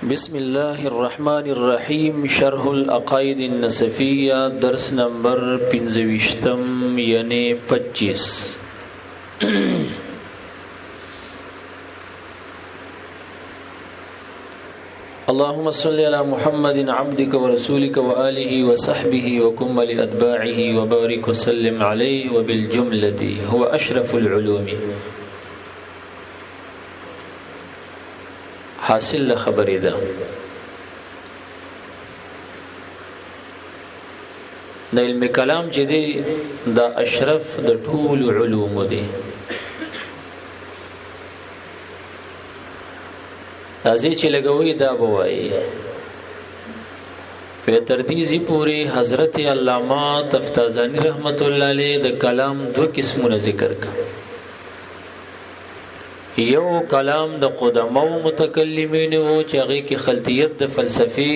بسم الله الرحمن الرحیم شرح العقائد النسفیہ درس نمبر 25 یعنی 25 اللهم صل على محمد عبدك ورسولك وآله وصحبه وكم لأتباعه وبارك وسلم عليه وبالجملة هو أشرف العلوم. حاصل خبرې ده د علم کلام چې دی دا اشرف د ټول علوم دی. تاسې چې لګوي دا بوایي په ترتیزی پوری حضرت علامه تفتازانی رحمت الله علیه د کلام دو قسمونه ذکر کړ. یو کلام د قدماء متکلمین وو چې هغه کې خلطیت د فلسفي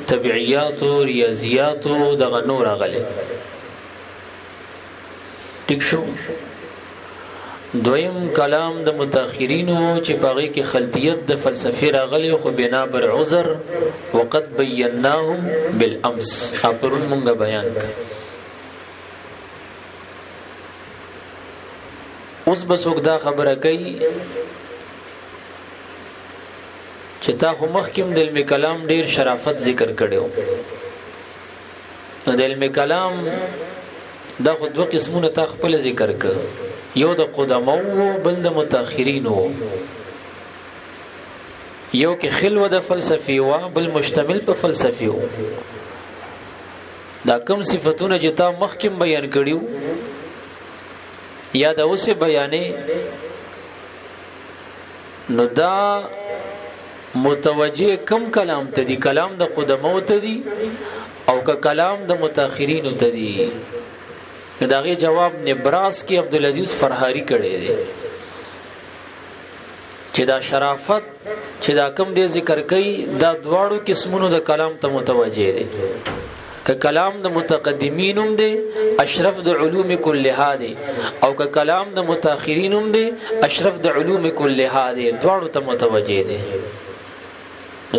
طبيعيات او ریاضیات او د غنور غلې ټیک شو. دویم کلام د متأخرین وو چې هغه کې خلطیت د فلسفي راغلي خو بنا بر عذر وقد بیناهم بالامس اپرون مونږ بیان کړ. اوس بسوک دا خبره کوي چې تا خو مخکیم د علم کلام ډیر شرافت ذکر کړو. د علم کلام دا خو دوه قسمونه تا خپل ذکر کړ، یو د قدماء او بل د متأخرین وو. یو کې خلوه د فلسفي او بل مشتمل په فلسفي وو. دا کوم صفاتونه چې تا مخکیم بیان کړیو یا دا اوسه بیانې نو دا متوجه کم کلام ته دی، کلام د قدماء ته دی او که کلام د متأخرین ته دی. داغه جواب نبراس کې عبدالعزیز فرحاری کړی دی چې دا شرافت چې دا کم دی ذکر کوي دا دواړو قسمونو د کلام ته متوجه دی. که کلام د متقدمینوم دی اشرف د علوم کلها دی او که کلام د متأخرینوم دی اشرف د علوم کلها دی، دواړو ته متوجه دی.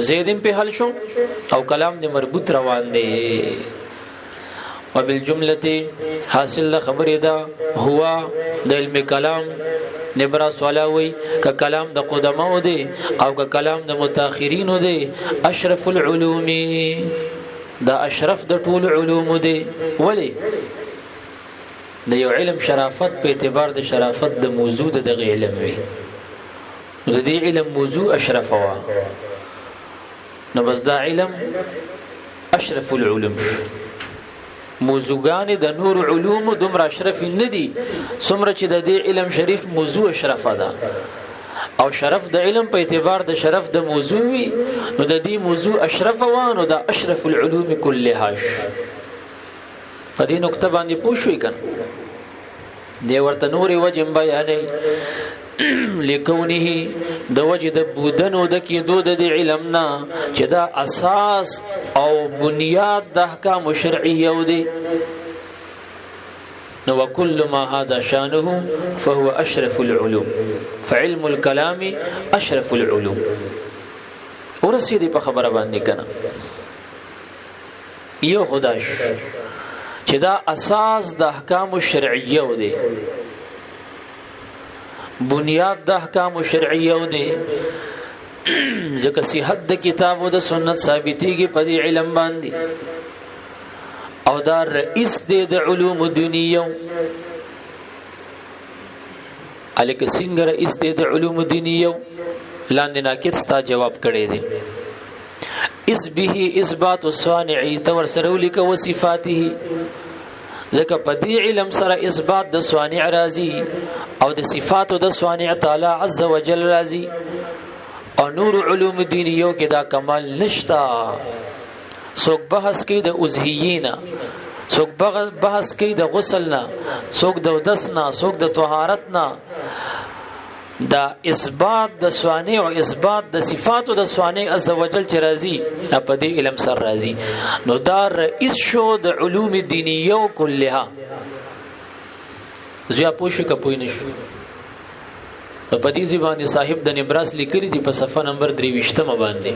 زیدم په حل شو او کلام د مربوط روان دی. وبالجمله حاصل خبره ده هوا د علم کلام نبراس والاوي که کلام د قدماء دی او که کلام د متأخرین دی اشرف العلوم، دا اشرف د ټول علوم دی. ولی د یو علم شرافت په اعتبار د شرافت د موضوع د دغه علم وي، د دې علم موضوع اشرف وا نو بس دا علم اشرف العلوم. موضوعان د نور علوم دومره اشرف نه دي څومره چې د دې علم شریف موضوع اشرف ده او شرف د علم په اعتبار د شرف د موضوع وي نو د دې موضوع اشرف وانه د اشرف العلوم كلها. په دې نقطه باندې پوښوي کنه دی ورته نورې وجه بیانې لکونه د وجه د بودنو د کېدو د علمنا چې دا اساس او بنیاد د احکام شرعیه دی. نو وكل ما هذا شانه فهو أشرف العلوم فعلم الكلام أشرف العلوم. ورسیدي په خبره باندې کنه یو خداش چې دا اساس د احکام شرعیه دی، بنیاد د احکام شرعیه دی، ځکه صحت د کتاب او د سنت ثابتېږي په دې علم باندې او دا رئیس دی د علوم دنیو. الکه څنګه رئیس دی د علوم دنیو لاندې ناقد ستا جواب کړی دی. اس به اثبات الصانع تور سره لیک وصفاته، ځکه په دې علم سره اثبات د صانع راضی او د صفاتو د صانع تعالی عز وجل راضی او نور علوم دنیو کې دا کمال نشتا. څوک بحث کوي د ازهیینا، څوک بحث کوي د غسلنا، څوک د ودسنا، څوک د طهارتنا. دا اثبات د صانع او اثبات د صفاتو د صانع عز وجل چې راضي په دې علم سره راضي نو دا رئیس شو د علوم دینیو كلها. زیا پوښ کپوی نشو په دې ځبانه صاحب د نبراس لیکلي دی په صفحه نمبر 23 باندې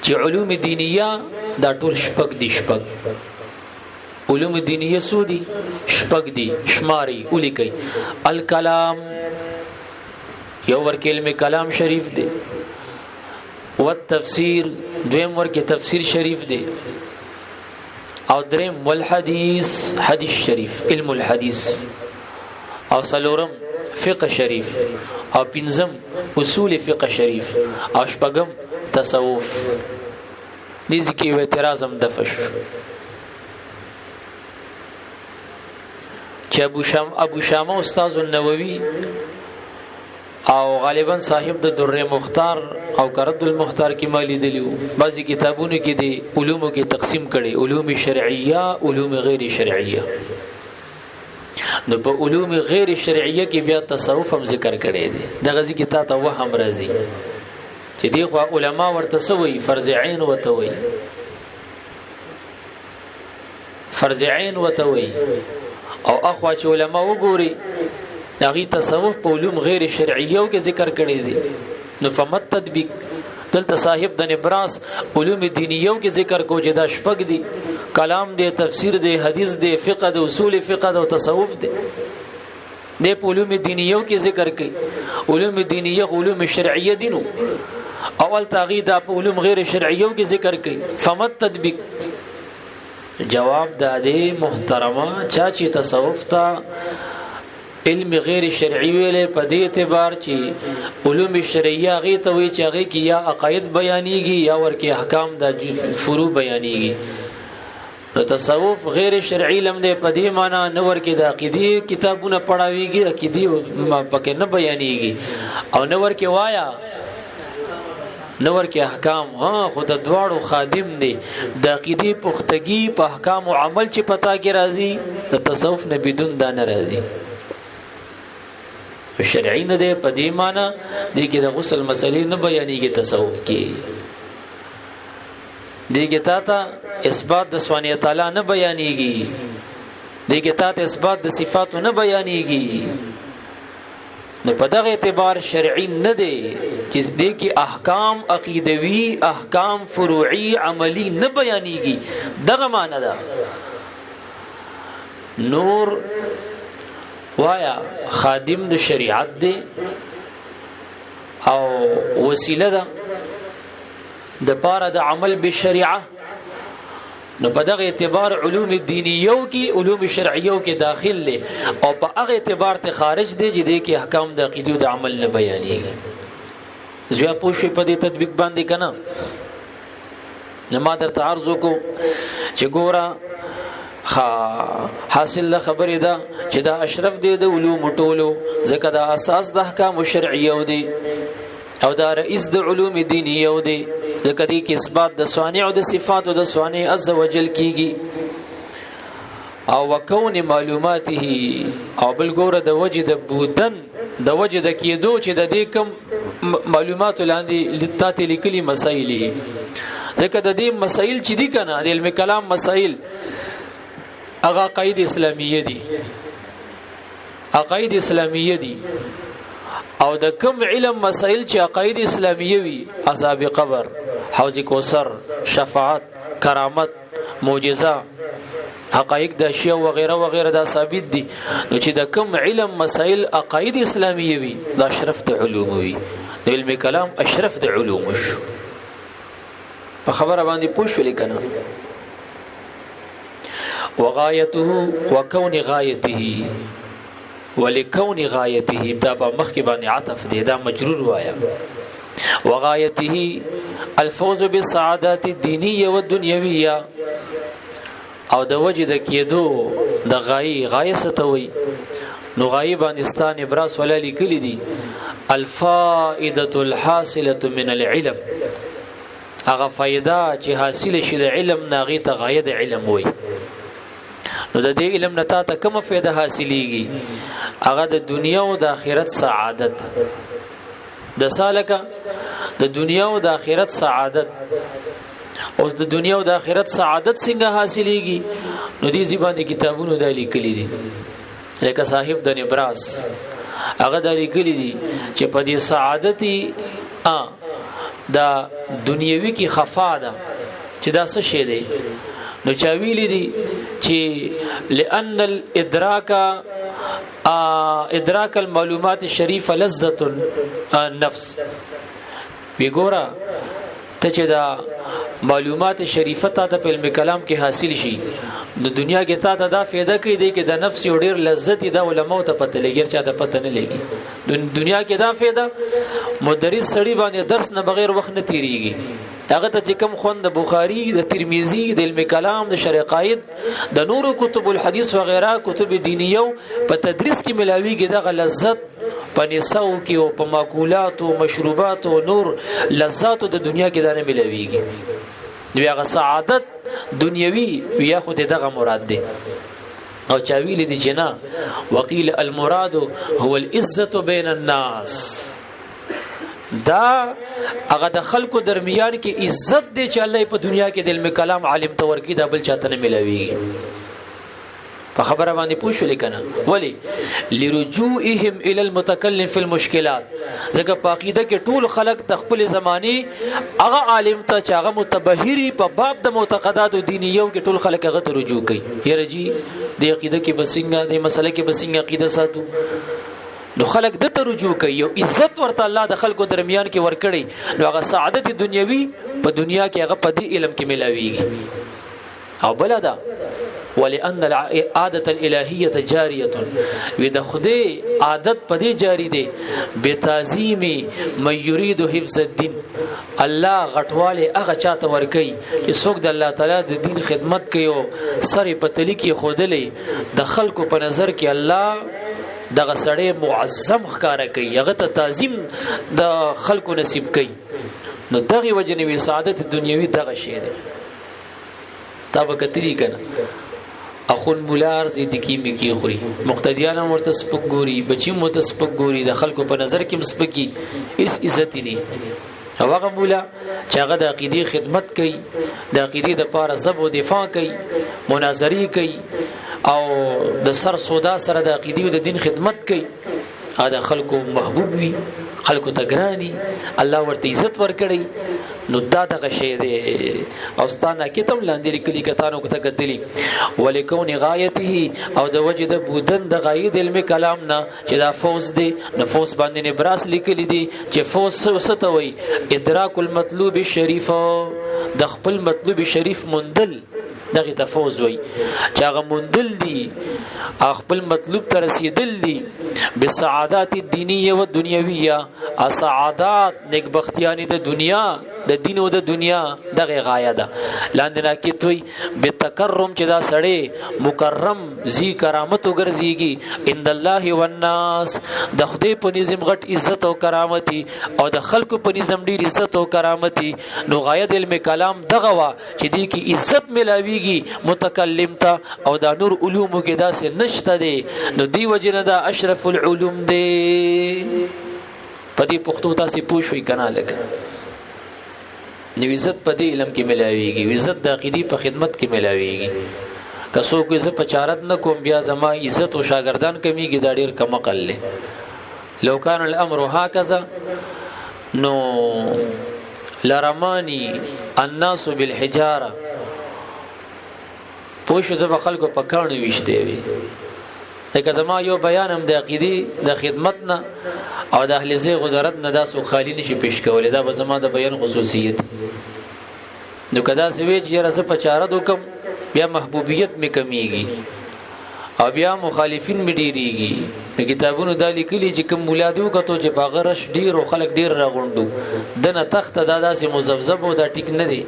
چې علوم دینیه دا ټول شپږ دي. شپږ علوم دینیه سودی شپږ دي، شماري ولیکي. الکلام یو ورکه علم کلام شریف دی، والتفسیر دویم ورکه تفسیر شریف دی، او دریم والحدیث حدیث شریف علم الحدیث، او سلورم فقه شریف، او پنځم اصول فقه شریف، او شپږم تصوف. دې ځکه یو اعتراض هم دفش چې ابو شامه استاد النووي او غالبا صاحب د در مختار او کرد المختار کې مالی دلیو بعضی کتابونو کې د علومو کې تقسیم کړي، علوم شرعیه، علوم غیر شرعیه. نو په علوم غیر شرعیه کې بیا تصوف هم ذکر کړي دي. د غزي کې تا ته وهم راځي چې دی خو علما ورته سوي فرض عین وته وي، فرض عین وته وي، او اخوا چې علما وګوري داغي تصوف په علوم غیر شرعیه کې ذکر کړي دي. نو فمت تطبیق دلته صاحب د نبراس علوم دینیه کې ذکر کو چې دا شپږ دي، کلام دی، تفسیر دی، حدیث دی، فقه دی، اصول فقه دی او تصوف دی. د علوم دینیه کې ذکر کړي. علوم دینیه علوم شرعیه دي، نو اول تاغي دا په علوم غیر شرعیه کې ذکر کړي. فمت تطبیق جواب دادې محترمه چا چې تصوف ته علم غیر شرعي ویلې په دې اعتبار چې علوم شرعیه غي ته وی چې هغه کې یا عقاید بیانېږي یا ورکه احکام د فروع بیانېږي. نو تصوف غیر شرعي لم دې په دې معنی نو ورکه د عقیدې کتابونه پڑھاويږي، عقیدې پکې نه بیانېږي او نو ورکه وایا نو ورکه احکام. ها خود د دواړو خادم دی، د عقیدې پختګي په احکام او عمل چې پتا کې راځي، د تصوف نه بدون دا نه راځي. شرعي نه دی په دې معنی دی کې د غسل مسلې نه بیانېږي. تصوف کې دی کې تا اثبات د سبحانه تعالی نه بیانېږي، دی کې تا اثبات د صفاتو نه بیانېږي. نو په دغه اعتبار شرعي نه دی چې دی کې احکام عقیدوي، احکام فروعي، عملی نه بیانېږي. دغه معنی ده. نور وایا خادم د شریعت دی او وسیله ده د پاره د عمل بالشریعه. نو په دغه اعتبار علوم دینیو کې علوم شرعیو کې داخل دي او په هغه اعتبار ته خارج دي چې د کې احکام د عقیده او د عمل نه بیانېږي. زه پوښښ په دې تطبیق باندې کنه نه ما درته عرض وکړو چې ګوره حاصل خبره ده چې دا اشرف دی د علوم ټولو، ځکه دا اساس د احکام شرعیه دی او دا رئیس د علوم دینیه دی، ځکه دې کې اثبات د صانع او د صفات او د صانع عز وجل کیږي. او وکون معلوماته او بل ګوره د وجه د بودن د وجه د کېدو چې د دې کم معلومات لاندې لتات لیکلي مسائل، ځکه د دې مسائل چې دي کنه د علم کلام مسائل اغا عقاید اسلامیه دي، عقاید اسلامیه دي. او د کم علم مسائل چې عقاید اسلامیه وي، عذاب قبر، حوض کوثر، شفاعت، کرامت، معجزه، حقایق د اشیاء وغیرہ وغیرہ دا ثابت دي. نو چې د کم علم مسائل عقاید اسلامیه وي دا اشرف د علوم وي، د علم کلام اشرف د علوم شو. په خبره باندې پوښولې کنه. وغایته وکون غایته ولکون غایته دا په مخ کې باندې عطف دی، دا مجرور وایا. وغایته الفوز بالسعادات الدینیه والدنیویه او د وجه د کېدو د غایه ستوي. نو غایه باندې ستان ابراس ولا لیکلی دي الفائده الحاصله من العلم، هغه فائدہ چې حاصل شي د علم ناغي ته غایه د علم وي. نو د دې علم نه تا ته کوم فائدہ حاصلېږي؟ هغه د دنیا او د آخرت سعادت. د سالکه د دنیا او د آخرت سعادت. اوس د دنیا او د آخرت سعادت څنګه حاصلېږي؟ نو دې ځبانه کتابونو د لیکلي دي، لکه صاحب د نبراس هغه د لیکلي دي چې په دې سعادتي دا دنیوي کې خفا ده چې دا څه شی دی نو چا ویلي دي چې لأن ادراک المعلومات الشریفه لذت النفس وګوره ته چې دا معلومات شریفه ته په علم کلام کې حاصل شي د دنیا کې تا ته دا فایده کوي دی چې د نفس یو ډیر لذت دی علماء ته پته لګیر چا ته پته نه لګي دنیا کې دا فایده مدرس سړي باندې درس نه بغیر وخت نه تیریږي هغه ته چې کوم خوند د بخاری د ترمذی د علم کلام د شرع قائد د نورو کتب الحديث وغیرہ کتب دینیو په تدریس کې ملاویږي د لذت په نساو کې او په ماکولات او مشروبات او نور لذات د دنیا کې دا نه ملاویږي نو هغه سعادت دنیوي بیا خو دغه مراد ده او چا ویل دي چې نه وقيل المراد هو العزه بين الناس دا هغه د خلکو درمیان کې عزت دی چې الله په دنیا کې د علم کلام عالم تور کې د بل چاته نه ملويږي په خبره باندې پوښول کنه ولی لرجوعهم الى المتكلم في المشكلات ځکه په عقیده کې ټول خلق د خپل زماني هغه عالم ته چې هغه متبهري په باب د معتقدات دینیو کې ټول خلق هغه ته رجوع کوي یره جی د عقیده کې بسنګه د مسله کې بسنګه عقیده ساتو نو خلق د ته رجوع کوي او عزت ورته الله د خلکو درمیان کې ورکړي نو هغه سعادت دنیوي په دنیا کې هغه په دې علم کې ملاويږي او بلدا ولأن العادة الإلهية جارية وده خدای عادت پدې جاری دی بتعظیم من يريد حفظ الدين الله غټواله هغه چاته ور کوي چې څوک د الله تعالی د دین خدمت کوي او سره پتلی کې خودلې د خلکو په نظر کې الله دغه سړی معظم ښکارا کوي هغه ته تعظیم د خلکو نصیب کوي نو دغه وجنوي سعادت دنیوي دغه شی دی تا به کتلی کنه اخون مولار زیدکی میکی خوري مقتدیان ورته سپک ګوري بچی مت سپک ګوري د خلکو په نظر کې مسپکی اس عزت نه هغه مولا چې هغه د عقیده خدمت کوي د عقیده د پاره زب او دفاع کوي مناظری کوي او د سر سودا سره د عقیده او د دین خدمت کوي دا خلکو محبوب وي خلکو ته ګراني الله ورته عزت ورکړي نو دا دغه شی دی او ستانه کتم لاندې لیکلي کتانو ته کتلی ولکون غایته او د وجد بودن د غاید علم کلام نه چې دا فوز دی نو فوز باندې نبراس لیکلی دی چې فوز ستوي ادراک المطلوب الشریف د خپل مطلوب شریف مندل دغه تفوز وي چې هغه مندل دي خپل مطلوب ته رسیدل دي بالسعادات الدینیه و دنیویه سعادات نیکبختیانی د دنیا د دین او د دنیا دغه غایه ده لاندې راکې توي بتکرم چې دا سړی مکرم زی کرامت وګرځيږي عند الله والناس د خدای په نظام غټ عزت او کرامتي او د خلکو په نظام ډیر عزت او کرامتي نو غایه د علم کلام دغه وا چې دی کې عزت ملاويږي متکلم ته او د نور علوم کې داسې نشته دي نو دی وجنه دا اشرف العلوم دی په دې پښتو تاسو پوښوي کنه لګ نو عزت په دې علم کې ملاويږي عزت د عقیدې په خدمت کې ملاويږي که څوک عزت په چارت نه کوم بیا زما عزت او شاګردان کمیږي دا ډیر کم عقل له لو کان الامر هكذا نو لرمانی الناس بالحجاره پوښ زو خلکو په کانو وشته وي لکه زما یو بیان هم د عقیدې د خدمت نه او د اهل زیغ درت نه داسو خالی نشي پیش کولې دا به زما د بیان خصوصیت نو کدا سوي چې راځه په چاره دوکم بیا محبوبیت می کمیږي او بیا مخالفین می ډیریږي کتابونو د لیکلي چې کوم مولادو کتو چې فغرش ډیر او خلک ډیر راغونډو دنه تخت د داسې مزبذب او د ټیک نه دی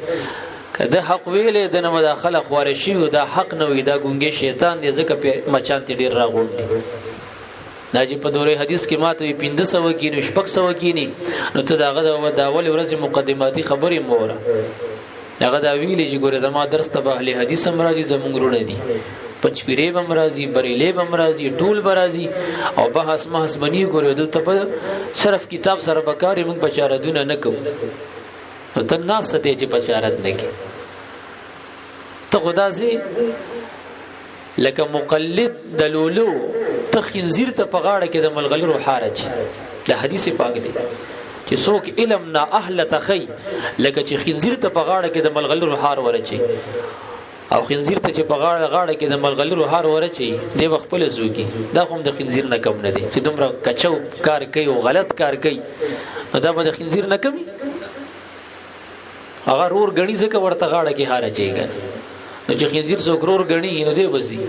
کله حق ویلې د نه مداخله خوارشي او د حق نه وي دا ګونګي شیطان دې ځکه په مچان ته ډیر راغونډي ناجی په دوره حدیث کې ماته 1500 کې 600 کې نو ته داغه د اول ورځ مقدماتي خبرې موره داغه دا ویلې چې ګوره زما درس ته اهل حدیث امراضي زمونږ دي پنځپيري بمرازي بریلې بمرازي ټول برازي او بحث محس بني ګوره دلته په صرف کتاب سره بکارې موږ بچاره دونه نه کوو نو ته ناس ته چې بچارت نه کې ته خدا زی لکه مقلد دلولو ته خنزیر ته په غاړه کې د ملغلرو حارج د حدیث پاک دی چې چې څوک علم نه اهل تخی لکه چې خنزیر ته په غاړه کې د ملغلرو هار ورچي او خنزیر ته چې په غاړه کې د ملغلرو هار ورچي دی خپل زوږي دا هم د خنزیر نه کم نه دی چې دومره کچو کار کوي او غلط کار کوي دا به د خنزیر نه کمی هغه رور غنی ځکه ورته غاړه کې هار اچيږي نو چې خنزیر څوک رور غنی نو دی بزي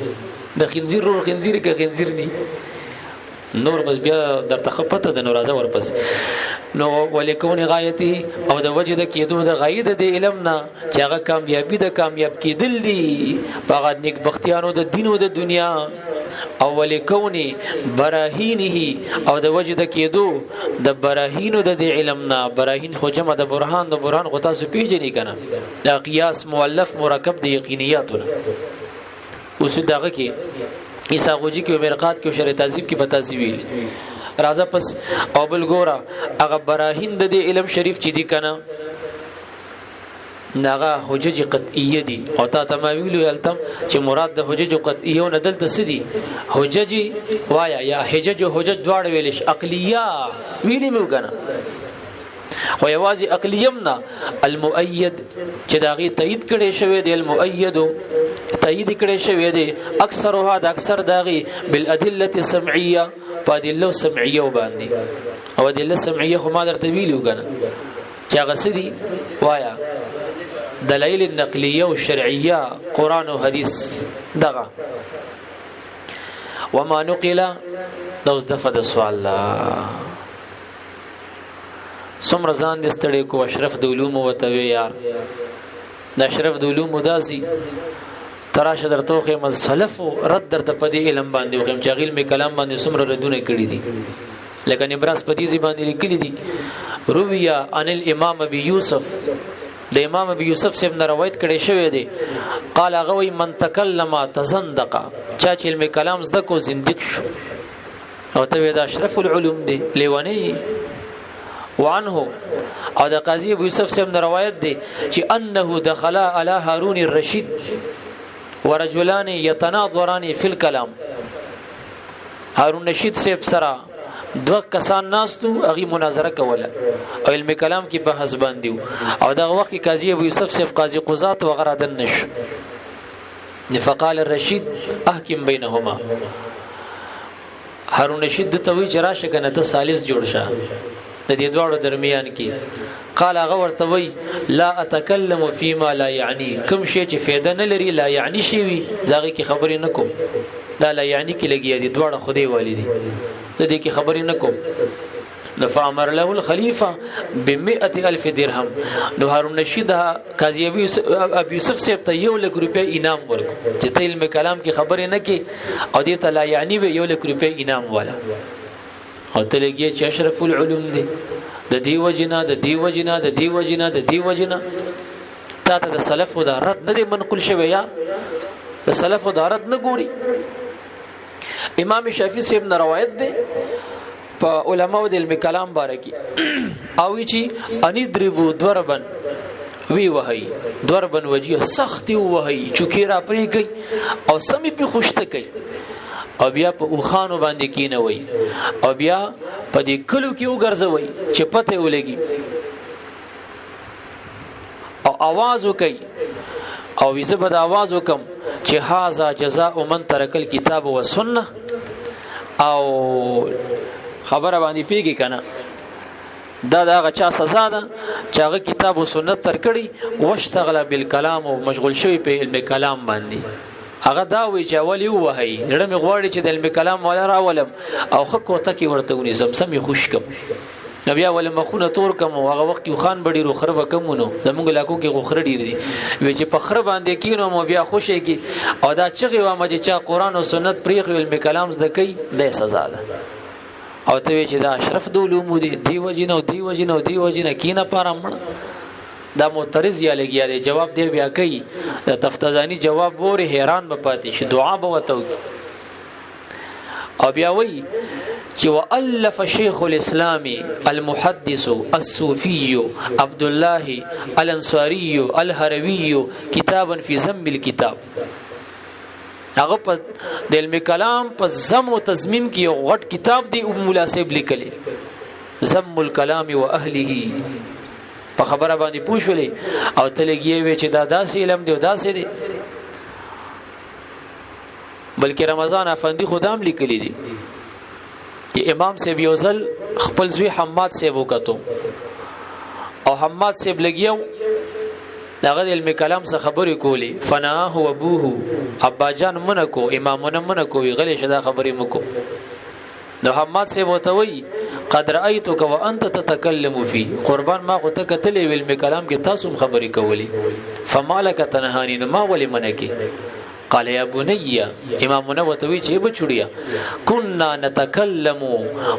د خنزیر رور خنزیر کې خنزیر ني نور بس بیا درته خپته د نورازه ورپس نو ولیکون غایته او د وجد کېدو د غایده د علم نه چې هغه کامیابی د کامیاب کېدل دي هغه نیک بختیانو د دین او د دنیا او ولیکون براهینه او د وجد کېدو د براهینو د علم نه براهین خو جمع د برهان خو تاسو پیژنئ کنه دا قیاس مؤلف مرکب د یقینیاتونه اوس دغه کې عیسی غوجی کې مرقات کې شرع تهذیب کې فتاسی ویل راځه پس او بل ګورا هغه براهین د علم شریف چې دی کنه ناغه حجج قطعیه دي او تا تمویل یلتم چې مراد د حجج قطعیه نه دلته سدي حجج وایا یا حجج او حجج دواړه ویلش عقلیه ویلې مو کنه خو یوازې اقلیم نه المؤید چې داغي تایید کړي شوی دی المؤید تایید کړي شوی دی اکثرها د اکثر داغي بالادله السمعيه فادله سمعيه وباندې او ادله سمعيه خو ما درته ویلو کنه چې هغه سدي وایا دلایل النقلیه او شرعیه قران او حدیث دغه وما نقل دوز دفد سوال الله سمر ځان د ستړي کو اشرف د علوم وتوي یار د اشرف د علوم داسي تراشه درتوخه مل سلف رد درته پدی علم باندې وخم چې علم کلام باندې سمر ردونه کړی دي لکه نبراس پدی زی باندې لیکلي دي رویا ان الامام ابي يوسف د امام ابي يوسف سے روایت کړي شوی دی قال غوي من تکلم تزندق چا چې علم کلام زده کو زندق شو او ته د اشرف العلوم دی لیونی وعنه او د قاضي ابو يوسف سم روایت دی چې انه دخل على هارون الرشيد ورجلان يتناظران في الكلام هارون رشید سیب سره دو کسان ناستو اغي مناظره کوله او علم کلام کې بحث باندې او دغه وخت کې قاضي ابو يوسف سیب قاضي قضات وغيرها دنش فقال الرشيد احكم بينهما هارون رشید د توي چراشه کنه ته ثالث جوړ شه د دې دواړو درمیان کې قال هغه ورته وی لا اتکلم فيما لا يعني کوم شی چې فایده نه لري لا يعني شی وي ځکه کې خبرې نه کوم دا لا يعني کې لګي دي دواړه خدای والدي ته دې کې خبرې نه کوم فامر له الخليفه ب100,000 درهم نو هارون رشید قاضي ابو يوسف صاحب ته 1,00,000 روپے انعام ورکړ چې ته علم کلام کې خبرې نه کې او دې ته لا يعني 1,00,000 روپے انعام والا او ته لګي چې اشرف العلوم دي د دې وجنا د دې وجنا د دې وجنا د دې وجنا تا ته د سلف او د رد نه منقول شوی یا د سلف او د رد نه ګوري امام شافعي صاحب نه روایت ده په علماء د علم کلام بارکی او چې ان دربو ضربن وی وهي ضربن وجه سخت وهي چوکي را پرې کوي او سمي په خوشته کوي او بیا په اوخانو باندې کینوي او بیا په دې کلو کې وګرځوي چې پته ولګي او आवाज وکي او ویزه بد आवाज وکم چې هاذا جزاء من ترک الكتاب والسنه او خبره باندې پیږي کنه دا دغه چا سزا ده چې هغه کتاب او سنت تر کړي واشتغل بالکلام او مشغول شوی په علم کلام باندې هغه دا وی چې اولی وهي نړم غواړي چې د علم کلام ولا راولم او خکو تکي ورته ونی سم خوش کم بیا ول مخونه تور کم او هغه وخت یو خان بډی رو خربه کمونو زمونږ لاکو کې غوخره ډیر دي وی چې په خره باندې کینو مو بیا خوشي کی او دا چغي و ما چې قرآن او سنت پریخ علم کلام زده کوي د سزا ده او ته چې دا اشرف د علوم دی وجنه کینه پارم دا معترض یا لګیا دی جواب دی بیا کوي د تفتزانی جواب وره حیران به پاتې شي دعا به وته او بیا وی چې والف شیخ الاسلام المحدث الصوفي عبد الله الانصاري الهروي كتابا في ذم الكتاب هغه په د علم کلام په زم او تضمین کې یو غټ کتاب دی ابو مولا صاحب لیکلی ذم الكلام واهله په خبره باندې پوښولې او تلګي وی چې دا داسې علم دی او داسې دی. بلکې رمضان افندی خدام لیکلی دی امام صاحب یو ځل خپل زوی حماد صاحب وکړو او حماد صاحب لګیو داغه علم کلام څخه خبرې کولی فناه ابوه ابا جان منکو امامونه منکو غلی شدا خبرې مکو. نو حماد صاحب وتوي قد رايتك وانت تتكلم فيه قربان ما خو ته کتلې علم کلام کې تاسو خبرې کولی فمالک تنهانی ما ولي منکی. قال يا بني امامنا وتوي چې بچړیا كنا نتكلم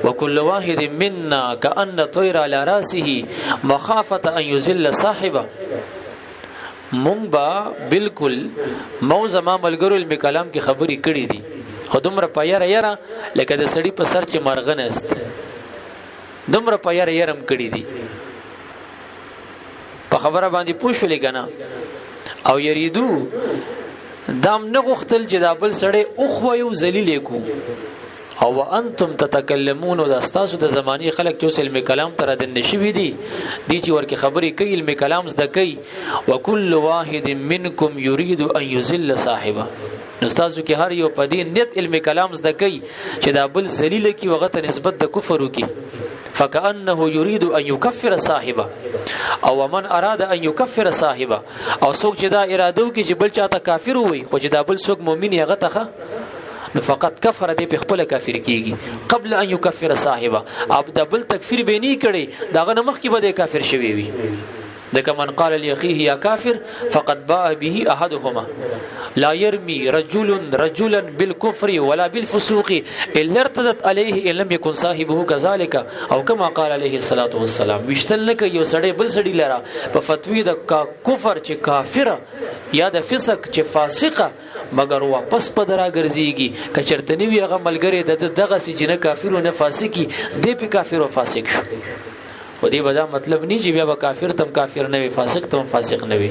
وكل واحد منا كأن طير على راسه مخافه ان يذل صاحبه. مونږ با بالکل موزه ما ملګرو علم کلام کې خبرې کړې دي خو دومره پایره یره لکه د سړی په سر چې مرغن است دومره پایره یرم کړې دي په خبره باندې پوښولې کنه او یریدو دام نه غختل چې دا بل سړی او خو یو ذلیل کو او انتم تتکلمون د استاسو د زمانی خلق چې علم کلام تر د نشوي دي چې ورکه خبرې کوي علم کلام زده کوي وکل واحد منکم یرید ان یذل صاحبه. استادو کې هر یو په دې نیت علم کلام زده کوي چې دا بل ذلیل کی وغته نسبت د کفر وکي فكأنه يريد ان يكفر صاحبه او من اراد ان يكفر صاحبه او څوک چې دا اراده وکي چې بل چاته کافر وي خو چې دا بل څوک مؤمن هغه ته فقط کفر دې په خپل کافر کیږي قبل ان يكفر صاحبه اب د بل تکفیر به نه کړي داغه مخ کې به کافر شوی وي. دک من قال لاخيه يا كافر فقد باء به احدهما لا يرمي رجلا بالكفر ولا بالفسوق الا ارتدت عليه ان لم يكن صاحبه كذلك او كما قال عليه الصلاه والسلام. وشتل نه یو سړی بل سړی لرا په فتوی د کفر چې کافر یا د فسق چې فاسقه مگر واپس په درا ګرځيږي کچرتنی وی هغه ملګری دغه سي چې نه کافر او نه فاسقي دی په کافر او فاسق شو. خو دې ودا مطلب نه چې بیا کافر تم کافر نه وي فاسق تم فاسق نه وي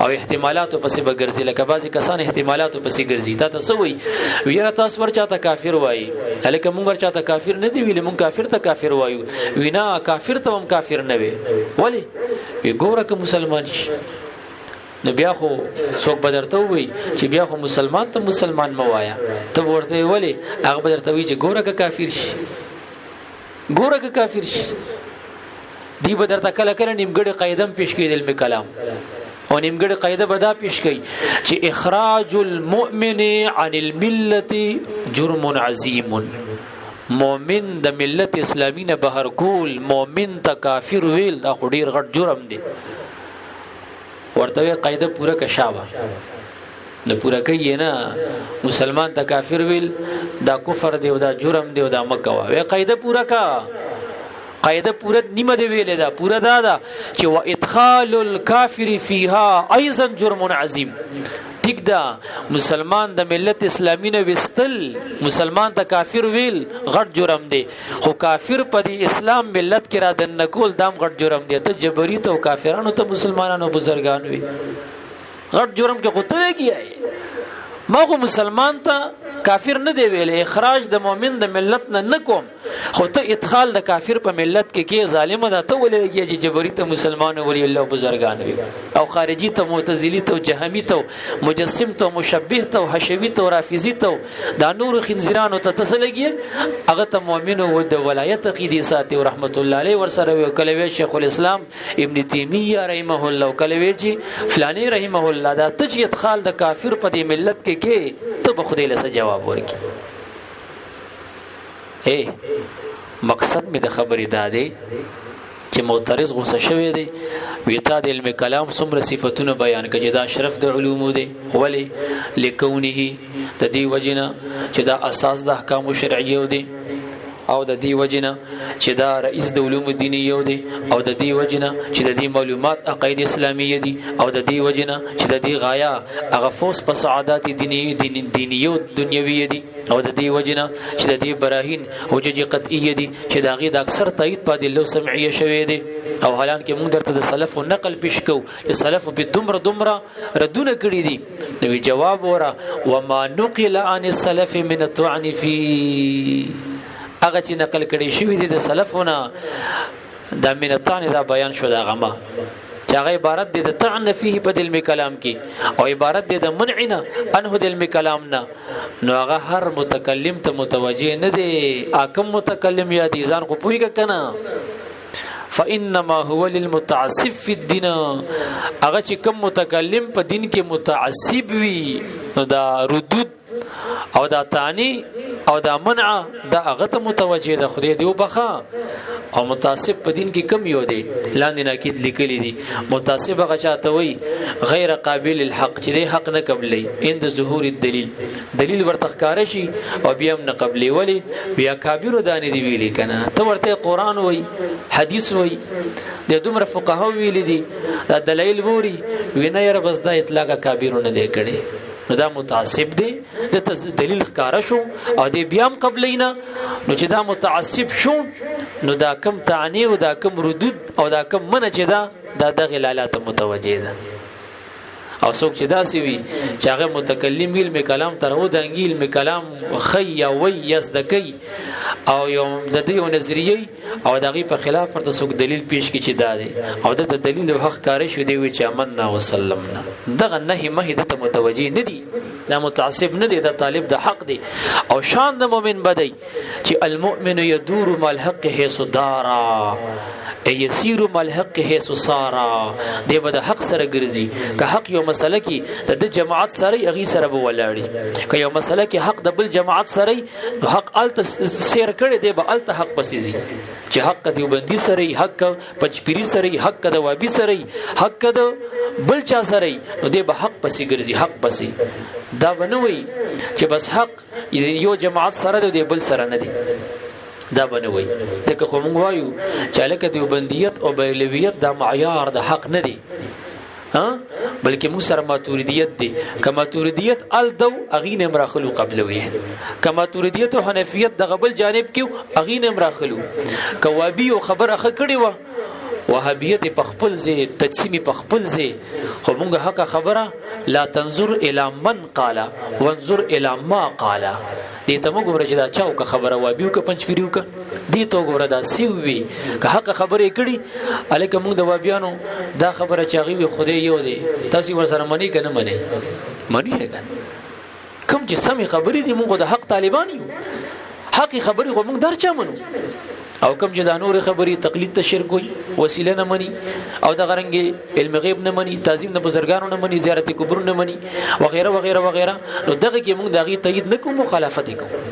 او احتمالات پسې به ګرځي لکه بعضی کسان احتمالات پسې ګرځي دا تاسو وي ویره تاسو ورچاته کافر وایي هلکه مونږ ورچاته کافر نه دی ویل مونږ کافر ته کافر وایو وینا کافر ته هم کافر نه وي ولی وی ګوره که مسلمان شي نو بیا خو څوک بدرته وي چې بیا خو مسلمان ته مسلمان موایا ته ورته ولی هغه بدرته وي چې ګوره که کافر شي ګوره که کافر شي دی بدرته کله کله نیمګړی قاعده پیش کړي علم کلام او نیمګړی قاعده بدا پیش کړي چې اخراج المؤمن عن الملت جرم عظیم مؤمن د ملت اسلامی نه بهر کول مؤمن ته کافر ویل دا خو ډیر غټ جرم دی ورته قاعده پوره کشاوه نه پوره کوي نه مسلمان ته کافر ویل دا کفر دی او دا جرم دی او دا مکوا وی قاعده پوره کا قاعده پوره نیمه دی ویلې دا پوره دا چې وا ادخال الکافر فیها ايضا جرم عظیم ټیک دا مسلمان د ملت اسلامی نه وستل مسلمان ته کافر ویل غټ جرم دی خو کافر په دی اسلام ملت کې را دن کول دام غټ جرم دی ته جبری ته کافرانو ته مسلمانانو بزرګان وي غټ جرم کې قطره کیای ما خو مسلمان ته کافر نه دی ویل اخراج د مؤمن د ملت نه نکوم خو ته ادخال د کافر په ملت کې ظالم ده ته ولېږي چې جبري ته مسلمان ولی الله بزرګان وي او خارجي ته معتزلي ته جهمي ته مجسم ته مشبه ته حشوي ته رافضي ته دا نور خنزيرانو ته تسلګي هغه ته مؤمن او د ولایت عقیده ساتي او رحمت الله علیه ورسره کلوي شیخ الاسلام ابن تیمیه رحمه الله کلوي چې فلانی رحمه الله دا ته چې ادخال د کافر په ملت کې ته به خدای له جواب ورکړي. مقصد می د خبرې دا دی چې معترض غوسه شوی دی ویتا د علم کلام څومره صفاتونه بیان کړي دا شرف د علوم دی ولی لکونه د دې وجنه چې دا اساس د احکام شرعیه دی او د دې وجنه چې دا رئیس د علوم دینیه دی او د دې وجنه چې د دې معلومات عقاید اسلامیه دي او د دې وجنه چې د دې غایا هغه فوز په سعادت دینیه او دنیوي دي او د دې وجنه چې د دې براهین حجج قطعیه دي چې دا غي د اکثر تایید په دلو سمعیه شوی دي او حالان کې موږ درته د سلف او نقل پیش کو چې سلف په دومره ردونه کړی دي نو جواب ورا وما نقل عن السلف من الطعن فی هغه چې نقل کړي شوی دي د سلفونه د منتان دا بیان شو دا غما چې هغه عبارت دي د طعن فيه په علم کلام کې او عبارت دي د منعنا انه د علم کلام نه نو هغه هر متکلم ته متوجه نه دي اکم متکلم یا دي ځان خو پوری کنه فانما هو للمتعصب في الدين هغه چې کوم متکلم په دین کې متعصب وي نو دا ردود او دا تانی او دا منع دا هغه ته متوجه ده خدای دی وبخا او متعصب په دین کې کم یو دی لاندې ناکید لیکلی دي متعصب هغه چاته وي غیر قابل الحق چې دی حق نه قبلې اند ظهور الدلیل دلیل ورته ښکار شي او بیا هم نه قبلې ولی بیا کابیر دانې دی ویلي کنه ته ورته قران وای حدیث وای د دومره فقها ویلي دي دا دلایل ووري وینه یې بس دا اطلاق کابیرونه دی کړي نو دا متعصب دی د دلیل ښکارا شو او دی بیا هم قبلینا نو چې دا متعصب شو نو دا کم تعنی او دا کم ردود او دا کم منع چې دا د غلالات متوجه ده او څوک چې دا سی وی چې هغه متکلم علم کلام تر و د علم کلام خی وی یصدقی او یو د دې نظریه او دغه په خلاف ورته څوک دلیل پیش کی چې دا دی او د دلیل حق کار شو دی وی چې امننا وسلمنا دغه نهي مه د متوجه نه دی دا متعصب نه دی دا طالب د حق دی او شان د مؤمن بدی چې المؤمن يدور مع الحق حيث دارا يسير مع الحق حيث صارا دی به د حق سره ګرځي که حق یو مسله کې د جماعت سره اغي سره ولاړی که یو مسله کې حق د بل جماعت سره حق الت سیر کړي دی به الت حق پسیزي چې حق دیوبندي سره حق پچپيري سره حق د وابي سره حق د بل چا سره نو دی به حق پسې ګرځي حق پسې دا ونوي چې بس حق یو جماعت سره دی بل سره نه دی دا بنوي ته خو موږ وایو چې لکه دیوبندیت او بیلویت دا معیار د حق نه دی ها بلکې موږ سره ماتوریدیت دی کما ماتوریدیت ال دو اغین امراخلو قبلوي کما ماتوریدیت او حنفیت د غبل جانب کې اغین امراخلو کوابی او خبره خکړی و وهابیت په خپل ځای تجسیمی په خپل ځای خو موږ حق خبره لا تنظر الى من قال وانظر الى ما قال دې ته موږ ورچې دا چاو که خبره وابیو که پنځفریو که دې ته ګوره دا سیوي که حق خبرې کړي الکه موږ د وابیانو دا خبره چاغي وي خدای یو دی تاسو ورسره منی کنه منی کنه کوم چې سمې خبرې دي موږ د حق طالبان یو حق خبرې خو موږ درچا منو او کوم چې د نور خبري تقلید ته شرک وي وسیله نه مني او د غرنګي علم غیب نه مني تعظیم د بزرګانو نه مني زیارت قبر نه مني وغيرها وغيرها وغيرها نو دغه کې موږ دغه تایید نکوم مخالفت کوو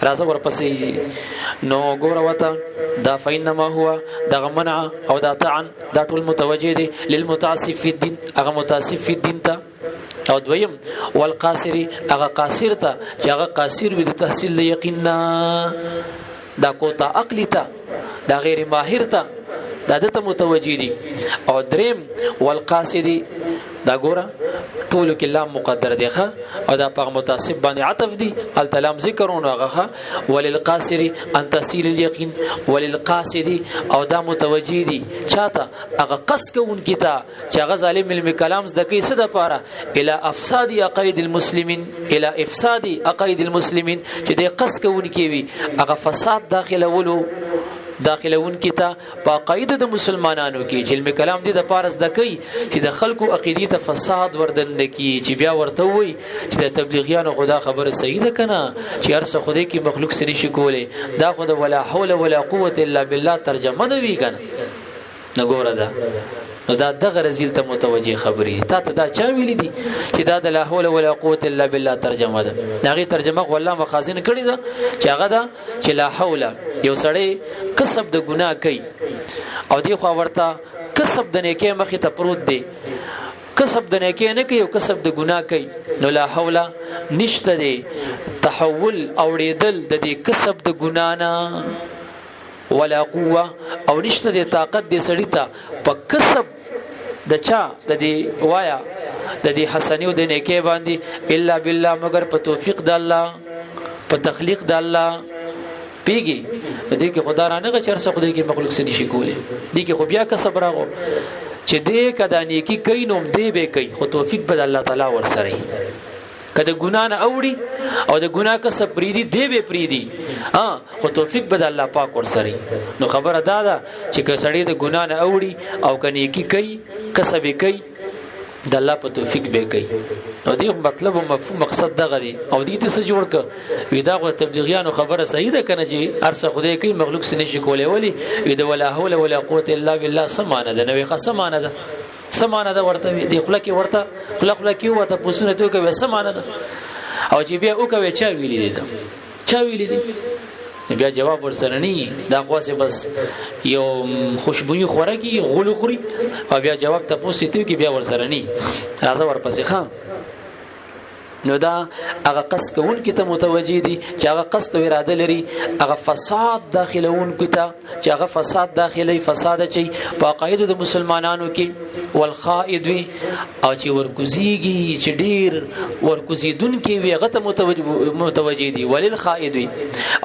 راځه ورپسې نو ګوره وته دا فینما هو دغه منع او دا طعن دا ټول متوجه دي للمتعصب في الدين هغه متعصب في الدين ته او دویم والقاصر هغه قاصر ته چې هغه قاصر وي د تحصیل یقینا دا کوتا عقلی ته دا غیر ماهر ته دا دته متوجی دي او دریم والقاصدی دا ګوره ټول کې لام مقدر دی ښه او دا په متعصب باندې عطف دی التلام ذکرون هغه وللقاصر ان تحصيل اليقين وللقاصدی او دا متوجی دي چاته هغه قص کوون کیتا چې هغه ظالم علم کلام زده کوي څه د پاره الى افساد عقاید المسلمین الى افساد عقاید المسلمین چې د قص کوون کیوي هغه فساد داخلون کیتا په قاعده د مسلمانانو کې علم کلام دي د پارس د کوي چې د خلکو عقیدې ته فساد وردن کی چې بیا ورته وي چې د تبلیغیانو خدا خبره صحیح ده کنه چې ارسه خدای کې مخلوق سری شي کوله دا خو د ولا حول ولا قوت الا بالله ترجمه نه وی کنه نګوره دا نو دا دغه رزیل ته متوجه خبري تا ته دا چا ویل دي چې دا د لا حول ولا قوت الا بالله ترجمه ده دغه ترجمه والله مخازن کړی ده چې هغه دا چې لا حول یو سړی کسب د ګناه کوي او دی خو ورته کسب د نیکه مخې ته پروت دی کسب د نیکه نه کوي او کسب د ګناه کوي نو لا حول نشته دی تحول اوریدل د دې کسب د ګناه نه ولا قوه او نشته د طاقت د سړی ته په کسب د چا د دې وایا د دې حسنیو د نیکه باندې الا بالله مگر په توفیق د الله په تخلیق د الله پیږي دې کې خدا رانه چر څه خدای کې مخلوق سې نشي کوله دې کې خو بیا کسب راغو چې دې کدا نیکی کوي نوم دې به کوي خو توفیق به الله تعالی ور سره کله ګناه نه اوړي او د ګناه کسب پریدي دی به پریدي خو توفیق به د الله پاک ورسره. نو خبره دا ده چې که سړی د ګناه نه اوړي او کني کی کوي کسب کوي د الله په توفیق به کوي. نو دې مطلب او مفهوم مقصد دغه دی. او دې ته څه جوړ ک وی دا غو تبلیغیانو خبره صحیح ده کنه چې ارسه خدای کوي مخلوق سنه شي کولای ولی وی د ولا حول ولا قوت الا بالله سمانه ده. نو قسمانه ده سمانه ده ورته دی خلک ورته خلک کې وته پوسونه ته کوي سمانه ده. او چې بیا او کوي چا ویلی دي چا ویلی دي بیا جواب ورسره نه دا خواسه بس یو خوشبوئی خوراکي غلو خوري او بیا جواب ته پوسټیو کې بیا ورسره نه راځه ورپسې خان. نو دا هغه قصد کوون کې ته متوجي دي چې هغه قصد او اراده لري هغه فساد داخلون کې ته چې هغه فساد داخلي فساد چي په قاعده د مسلمانانو کې والخائد وي او چې ورکوزيږي چې ډیر ورکوزیدون کې وي هغه ته متوجي دي وللخائد وي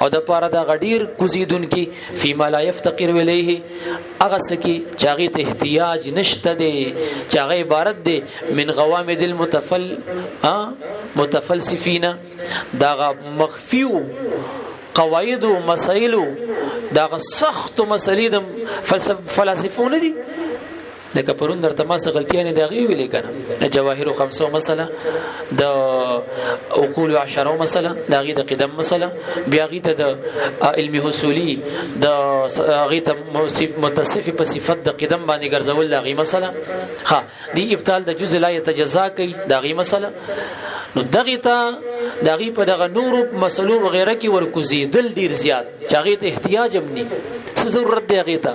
او د پاره دا غډیر کوزیدون کې فيما لا يفتقر اليه هغه سکی چې هغه ته احتیاج نشته دي چې هغه عبارت دي من غوامد متفلسفین دا مخفیو قواعد و مسائل دا سخت مسلې د فلسفونه دي لکه پرون درته ما څه غلطیانه دی غوي ویل کنه جواهر 500 مسله د عقول 10 مسله دا غي د قدم مسله بیا غي د علمي حصولي د غي ته متصف په صفت د قدم باندې ګرځول دا غي مسله ها دی ابطال د جزء لا يتجزا کوي دا غي مسله. نو دغه ته دغه په دغه نور مسلو وغيرها کې ورکوزي دل ډیر زیات چاغه ته احتیاج هم ني څه ضرورت دی هغه ته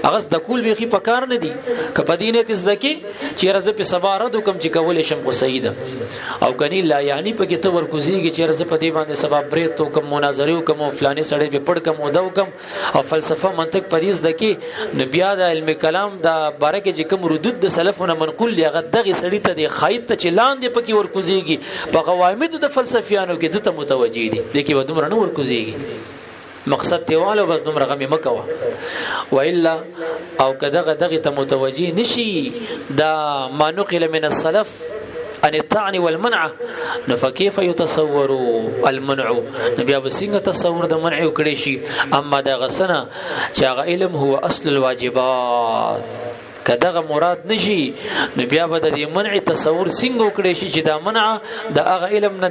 هغه د کول بيخي پکار نه دي کپدینه تز دکی چې رزه په سباره د کوم چې کول شم خو سیده او کني لا یعنی په کې ته ورکوزيږي چې رزه په دی باندې سبب برې تو کوم مناظره کوم فلانه سړی په پړ کوم ودو کوم او فلسفه منطق پریز دکی نو بیا د علم کلام د بارکه چې کوم ردود د سلفونه منقول دی هغه دغه سړی ته د خایت ته چلان دی په کې ورکوزيږي په قواعد د فلسفیانو کې دته متوجي دي لکه ودومره نه ورکوزيږي مقصد تیواله بس دومره غمی مکوه والا او کداغه دغه ته متوجي نشي دا ما نقل من السلف ان الطعن والمنع فكيف يتصور المنع نبي ابو سنگ تصور د منع وکړي شي اما دا غسنه چې هغه علم هو اصل الواجبات کداغه مراد نشي نو بیا به د منع تصور څنګه وکړي شي چې دا منع د هغه علم نه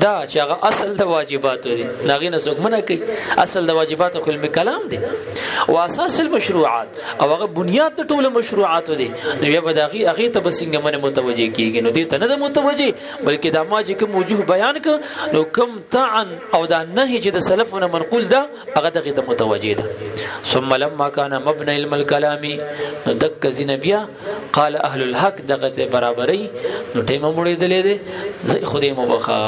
دا چې هغه اصل د واجبات دي ناغي نه څوک منع کوي اصل د واجبات خو علم کلام دي او اساس المشروعات او هغه بنیاد د ټول مشروعات دي نو بیا به د هغه ته بسنګ منه متوجي کیږي نو دې ته نه متوجي بلکې دا ما چې کوم وجوه بیان ک نو کوم طعن او دا نهي چې د سلفونه منقول ده هغه دغه ته متوجي ده. ثم لما كان مبنى علم الكلام کزی نبیا قال اهل الحق دغه برابرۍ نو ټیمه مړې دلې ده خدای مو بخا